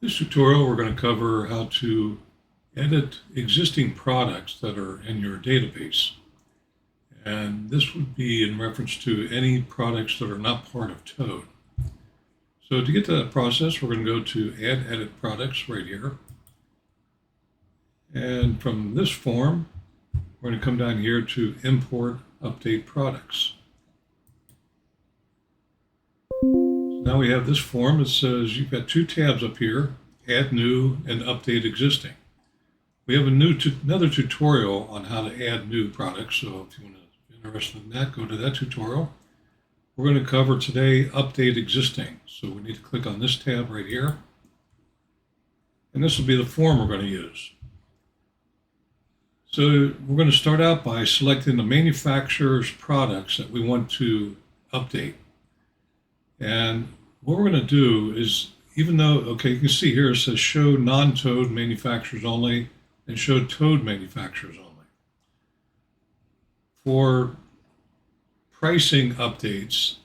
This tutorial, we're going to cover how to edit existing products that are in your database. And this would be in reference to any products that are not part of Toad. So to get to that process, we're going to go to Add Edit Products right here. And from this form, we're going to come down here to Import Update Products. Now we have this form that says you've got two tabs up here, Add New and Update Existing. We have another tutorial on how to add new products, so if you want to be interested in that, go to that tutorial. We're going to cover today Update Existing, so we need to click on this tab right here. And this will be the form we're going to use. So we're going to start out by selecting the manufacturer's products that we want to update. And what we're going to do is, even though, okay, you can see here it says show non-Toad manufacturers only and show Toad manufacturers only. For pricing updates,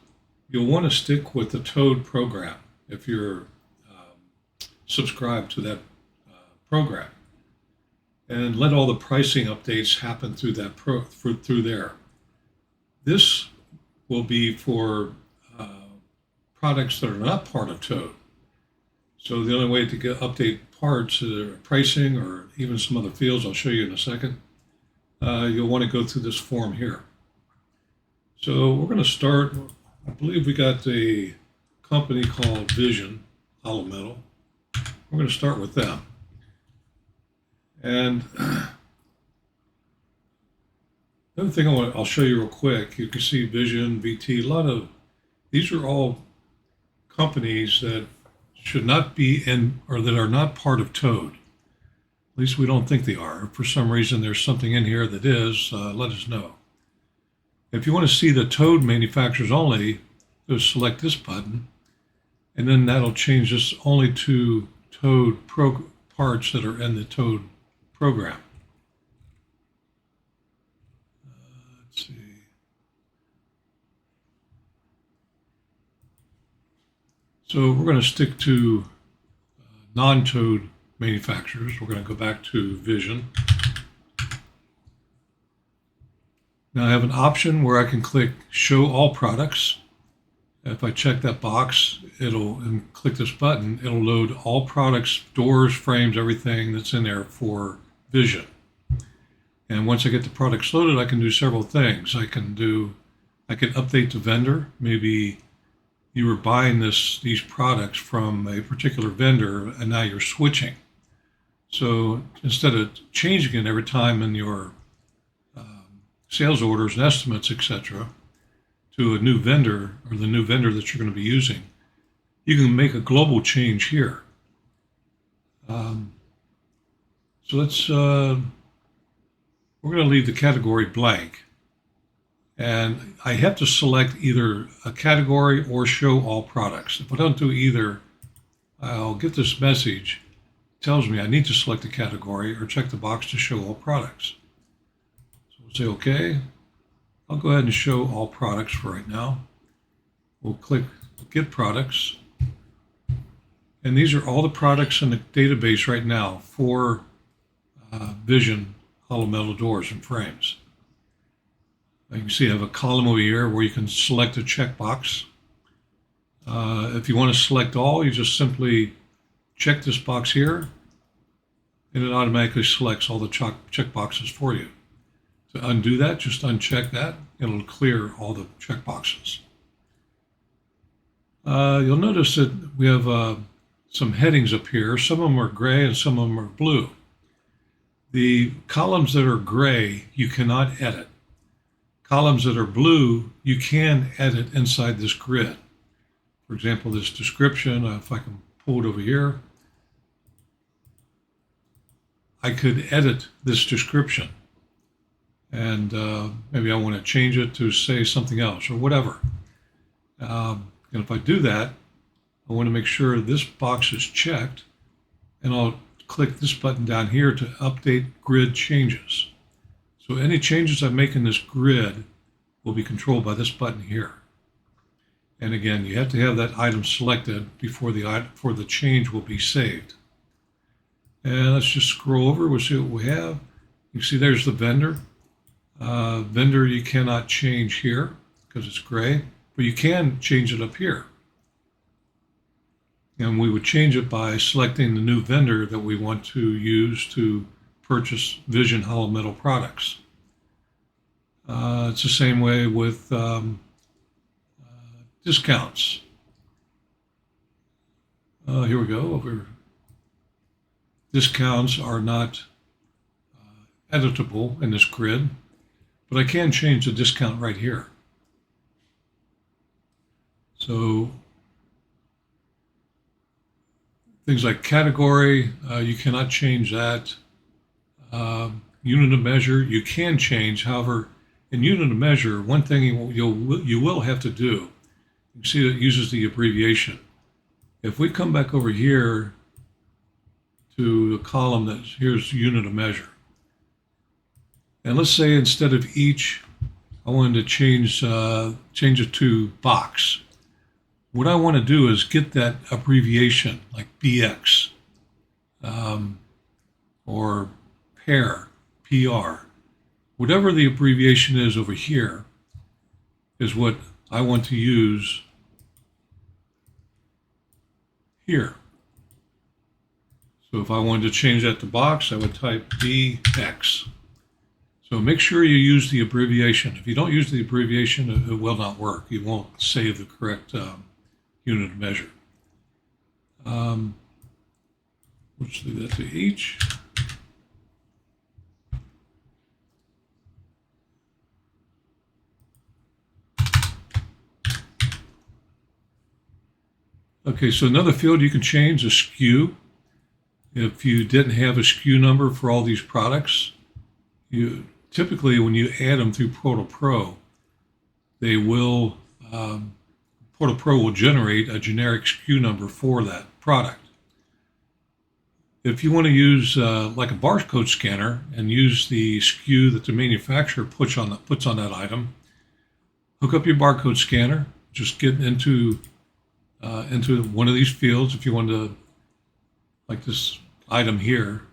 you'll want to stick with the Toad program if you're subscribed to that program, and let all the pricing updates happen through that through there. This will be for products that are not part of Toad. So the only way to update parts, pricing, or even some other fields, I'll show you in a second, you'll want to go through this form here. So we're going to start, I believe we got a company called Vision Hollow Metal. We're going to start with them. And the other thing I'll show you real quick, you can see Vision, VT, these are all companies that should not be in, or that are not part of Toad. At least we don't think they are. If for some reason there's something in here that is, let us know. If you want to see the Toad manufacturers only, just select this button, and then that'll change this only to Toad parts that are in the Toad program. Let's see. So we're going to stick to non-Toad manufacturers. We're going to go back to Vision. Now I have an option where I can click Show All Products. If I check that box, and click this button, it'll load all products, doors, frames, everything that's in there for Vision. And once I get the products loaded, I can do several things. I can update the vendor. Maybe you were buying these products from a particular vendor and now you're switching. So instead of changing it every time in your sales orders and estimates, etc., to a new vendor, or the new vendor that you're going to be using, you can make a global change here. So we're going to leave the category blank. And I have to select either a category or show all products. If I don't do either, I'll get this message. It tells me I need to select a category or check the box to show all products. So we'll say OK. I'll go ahead and show all products for right now. We'll click Get Products. And these are all the products in the database right now for Vision Hollow Metal doors and frames. You can see I have a column over here where you can select a checkbox. If you want to select all, you just simply check this box here, and it automatically selects all the checkboxes for you. To undo that, just uncheck that. It'll clear all the checkboxes. You'll notice that we have some headings up here. Some of them are gray and some of them are blue. The columns that are gray, you cannot edit. Columns that are blue, you can edit inside this grid. For example, this description, if I can pull it over here, I could edit this description. And maybe I want to change it to say something else or whatever. And if I do that, I want to make sure this box is checked, and I'll click this button down here to update grid changes. So any changes I make in this grid will be controlled by this button here. And again, you have to have that item selected before the change will be saved. And let's just scroll over. We'll see what we have. You see there's the vendor. Vendor you cannot change here because it's gray, but you can change it up here. And we would change it by selecting the new vendor that we want to use to purchase Vision Hollow Metal products. It's the same way with discounts. Here we go. Discounts are not editable in this grid, but I can change the discount right here. So things like category, you cannot change that. Unit of measure, you can change. However, in unit of measure, one thing you will have to do, you see it uses the abbreviation. If we come back over here to the column that's here's unit of measure, and let's say instead of each, I wanted to change it to box. What I want to do is get that abbreviation like BX or pair, PR. Whatever the abbreviation is over here is what I want to use here. So if I wanted to change that to box, I would type BX. So make sure you use the abbreviation. If you don't use the abbreviation, it will not work. You won't save the correct unit of measure. Let's do that to each. Okay, so another field you can change is SKU. If you didn't have a SKU number for all these products, you typically when you add them through Portal Pro, they will Portal Pro will generate a generic SKU number for that product. If you want to use like a barcode scanner and use the SKU that the manufacturer puts on that item, hook up your barcode scanner. Just get into one of these fields. If you want to, like this item here,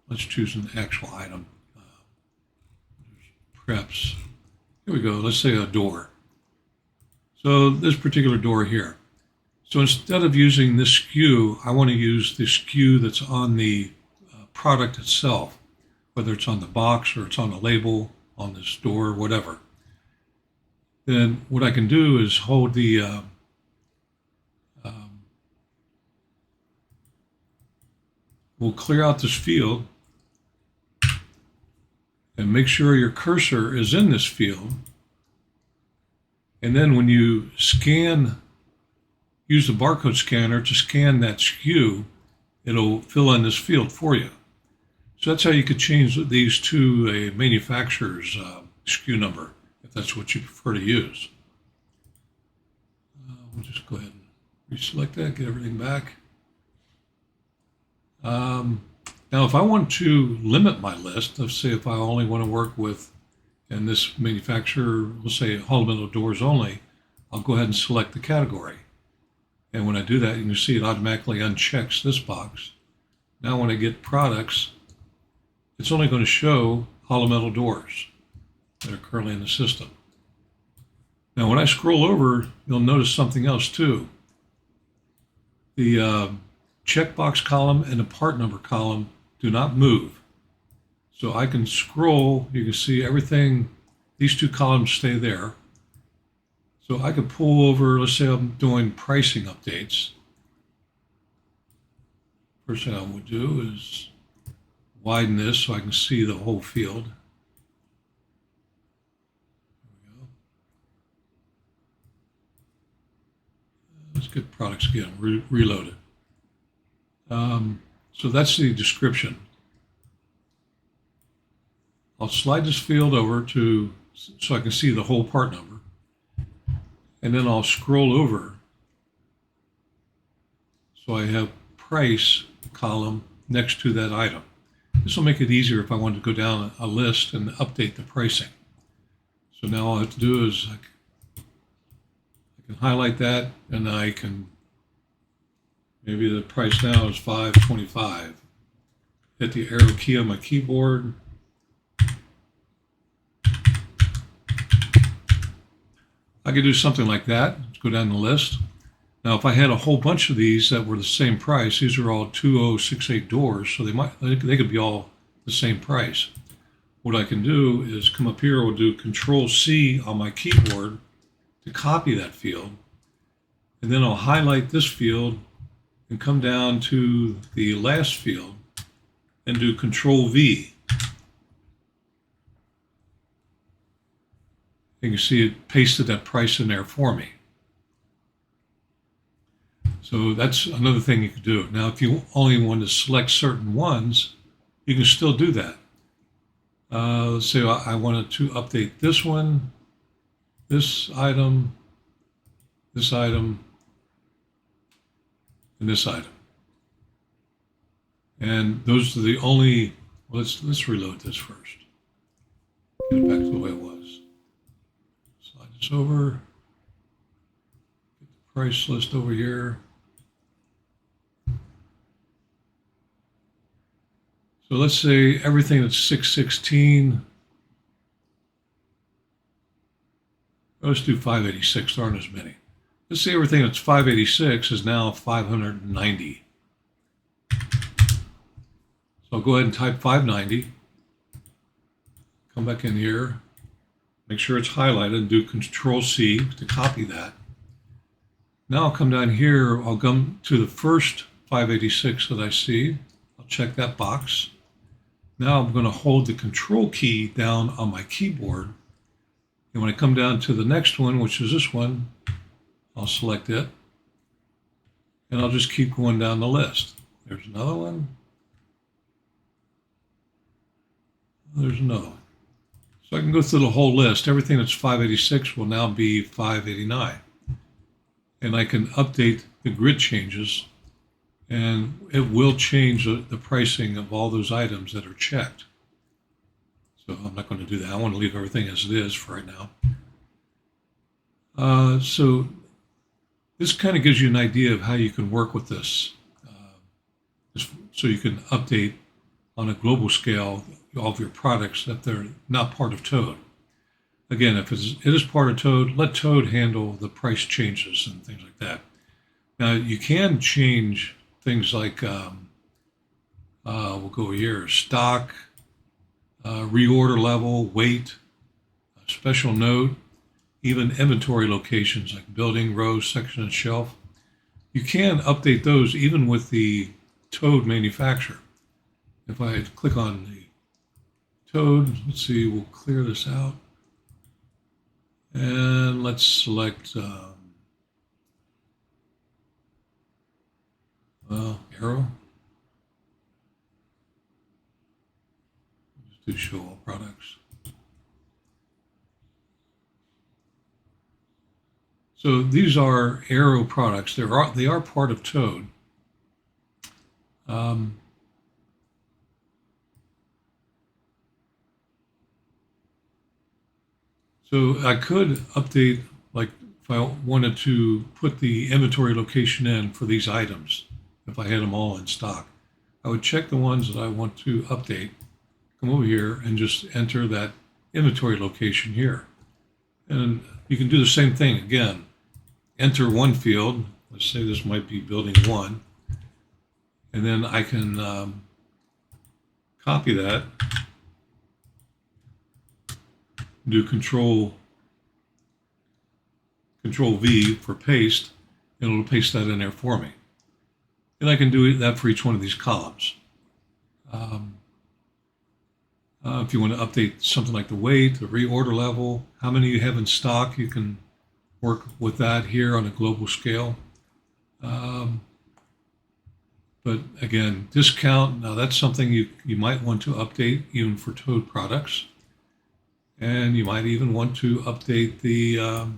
let's choose an actual item. Preps. Here we go. Let's say a door. So this particular door here. So instead of using this SKU, I want to use the SKU that's on the product itself, whether it's on the box or it's on the label, on this door, whatever. Then what I can do is hold the we'll clear out this field and make sure your cursor is in this field. And then when you scan, use the barcode scanner to scan that SKU, it'll fill in this field for you. So that's how you could change these to a manufacturer's SKU number, if that's what you prefer to use. We'll just go ahead and reselect that, get everything back. Now, if I want to limit my list, let's say if I only want to work with, and this manufacturer, we'll say hollow metal doors only, I'll go ahead and select the category. And when I do that, you can see it automatically unchecks this box. Now when I get products, it's only going to show hollow metal doors that are currently in the system. Now when I scroll over, you'll notice something else too. The checkbox column and the part number column do not move. So I can scroll, you can see everything, these two columns stay there. So I could pull over, let's say I'm doing pricing updates. First thing I would do is widen this so I can see the whole field. There we go. Let's get products again, reloaded. So that's the description. I'll slide this field over so I can see the whole part number. And then I'll scroll over so I have price column next to that item. This will make it easier if I want to go down a list and update the pricing. So now all I have to do is I can highlight that, and I can, maybe the price now is $5.25. Hit the arrow key on my keyboard. I could do something like that. Let's go down the list. Now, if I had a whole bunch of these that were the same price, these are all 2068 doors, so they could be all the same price. What I can do is come up here, we'll do Control C on my keyboard to copy that field, and then I'll highlight this field and come down to the last field and do Control V. You can see it pasted that price in there for me. So that's another thing you can do. Now, if you only want to select certain ones, you can still do that. Let's say I wanted to update this one, this item, and this item. And those are the only, well, let's reload this first. Get it back to the way it was. Slide this over. Get the price list over here. So let's say everything that's 616. Let's do 586. There aren't as many. Let's say everything that's 586 is now 590. So I'll go ahead and type 590. Come back in here. Make sure it's highlighted and do Control C to copy that. Now I'll come down here. I'll come to the first 586 that I see. I'll check that box. Now I'm going to hold the Control key down on my keyboard. And when I come down to the next one, which is this one, I'll select it. And I'll just keep going down the list. There's another one. There's another one. So I can go through the whole list. Everything that's 586 will now be 589. And I can update the grid changes, and it will change the pricing of all those items that are checked. So I'm not going to do that. I want to leave everything as it is for right now. So this kind of gives you an idea of how you can work with this. So you can update on a global scale all of your products that they're not part of Toad. Again, if it is part of Toad, let Toad handle the price changes and things like that. Now, you can change things like, we'll go here, stock, reorder level, weight, special note, even inventory locations like building, row, section, and shelf. You can update those even with the Toad manufacturer. If I click on the Toad, let's see, we'll clear this out. And let's select, Arrow. Just do show all products. So these are Arrow products. They are part of Toad. So I could update, like if I wanted to put the inventory location in for these items, if I had them all in stock, I would check the ones that I want to update, come over here and just enter that inventory location here. And you can do the same thing again. Enter one field. Let's say this might be building 1. And then I can copy that, do Control V for paste, and it'll paste that in there for me. And I can do that for each one of these columns. If you want to update something like the weight, the reorder level, how many you have in stock, you can work with that here on a global scale. But again, discount, now that's something you might want to update even for Toad products. And you might even want to update the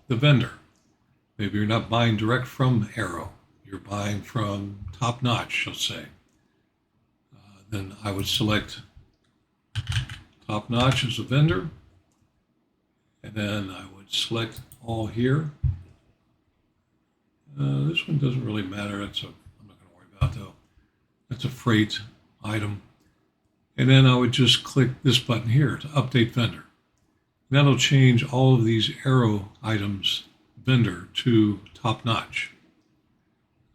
vendor. Maybe you're not buying direct from Arrow. You're buying from Top Notch, let's say. Then I would select Top Notch as a vendor. And then I would select all here. This one doesn't really matter. I'm not going to worry about though. That's a freight item. And then I would just click this button here to update vendor. And that'll change all of these arrow items vendor to top notch.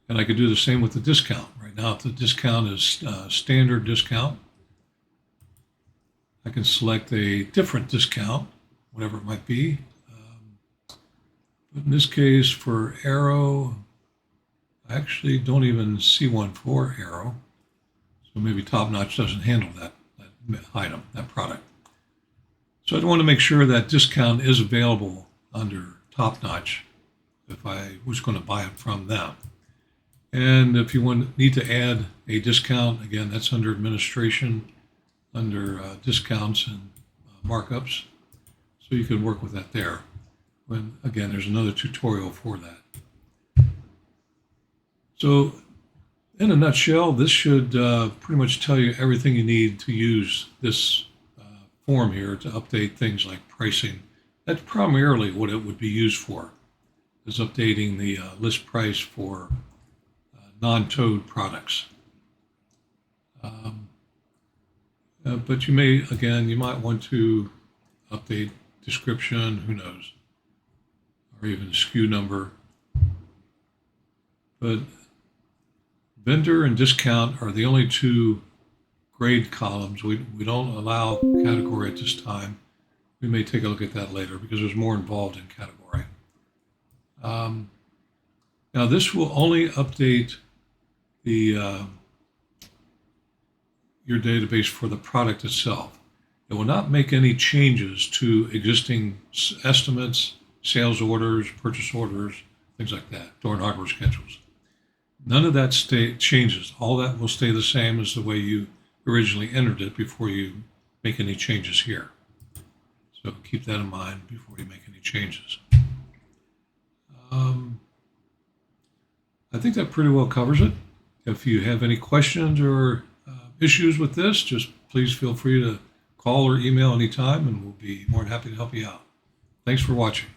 And I could do the same with the discount. Right now, if the discount is standard discount, I can select a different discount, whatever it might be. But in this case, for arrow, I actually don't even see one for arrow. So maybe Top Notch doesn't handle that item, that product. So I'd want to make sure that discount is available under Top Notch if I was going to buy it from them. And if you need to add a discount, again, that's under administration, under discounts and markups. So you can work with that there. When, again, there's another tutorial for that. So in a nutshell, this should pretty much tell you everything you need to use this form here to update things like pricing. That's primarily what it would be used for, is updating the list price for non-towed products. But you might want to update description, who knows, or even SKU number. But vendor and discount are the only two grade columns. We don't allow category at this time. We may take a look at that later because there's more involved in category. Now this will only update the your database for the product itself. It will not make any changes to existing estimates, sales orders, purchase orders, things like that, door and hardware schedules. None of that changes. All that will stay the same as the way you originally entered it before you make any changes here. So keep that in mind before you make any changes. I think that pretty well covers it. If you have any questions or issues with this, just please feel free to call or email anytime, and we'll be more than happy to help you out. Thanks for watching.